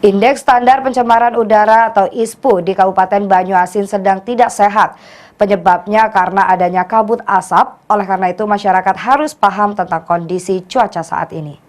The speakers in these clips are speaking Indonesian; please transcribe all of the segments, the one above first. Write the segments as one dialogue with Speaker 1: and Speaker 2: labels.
Speaker 1: Indeks Standar Pencemaran Udara atau ISPU di Kabupaten Banyuasin sedang tidak sehat. Penyebabnya karena adanya kabut asap, oleh karena itu masyarakat harus paham tentang kondisi cuaca saat ini.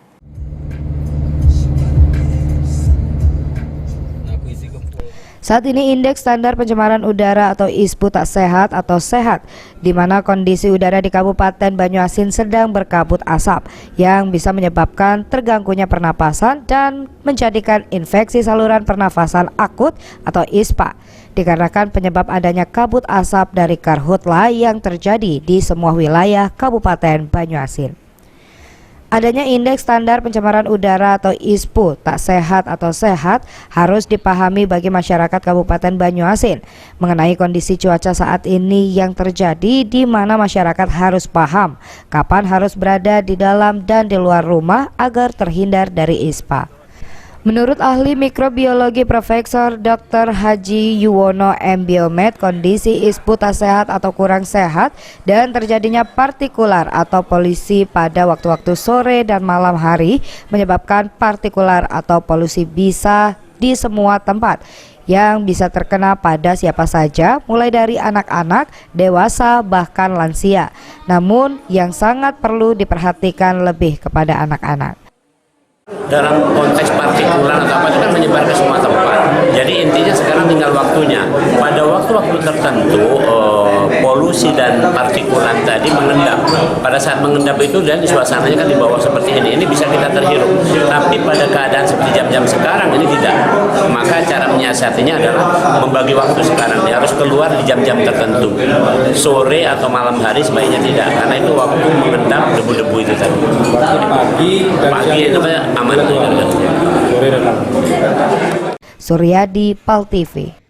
Speaker 1: Saat ini indeks standar pencemaran udara atau ISPU tak sehat atau sehat, di mana kondisi udara di Kabupaten Banyuasin sedang berkabut asap yang bisa menyebabkan terganggunya pernapasan dan menjadikan infeksi saluran pernafasan akut atau ISPA. Dikarenakan penyebab adanya kabut asap dari karhutla yang terjadi di semua wilayah Kabupaten Banyuasin. Adanya indeks standar pencemaran udara atau ISPU tak sehat atau sehat harus dipahami bagi masyarakat Kabupaten Banyuasin mengenai kondisi cuaca saat ini yang terjadi, di mana masyarakat harus paham kapan harus berada di dalam dan di luar rumah agar terhindar dari ISPA. Menurut ahli mikrobiologi Profesor Dr. Haji Yuwono M. Biomed, kondisi ISPU tak sehat atau kurang sehat dan terjadinya partikular atau polusi pada waktu-waktu sore dan malam hari menyebabkan partikular atau polusi bisa di semua tempat yang bisa terkena pada siapa saja, mulai dari anak-anak, dewasa, bahkan lansia. Namun yang sangat perlu diperhatikan lebih kepada anak-anak.
Speaker 2: Dalam konteks partikular atau apa itu kan menyebar ke semua tempat. Jadi intinya sekarang tinggal waktunya. Pada waktu-waktu tertentu polusi dan partikulat tadi mengendap. Pada saat mengendap itu dan suasananya kan di bawah seperti ini bisa kita terhirup. Tapi pada keadaan seperti jam-jam sekarang ini tidak. Maka cara menyiasatinya adalah membagi waktu sekarang. Dia harus keluar di jam-jam tertentu. Sore atau malam hari sebaiknya tidak, karena itu waktu mengendap debu-debu itu tadi. Pagi itu aman tuh.
Speaker 1: Suryadi, PAL TV.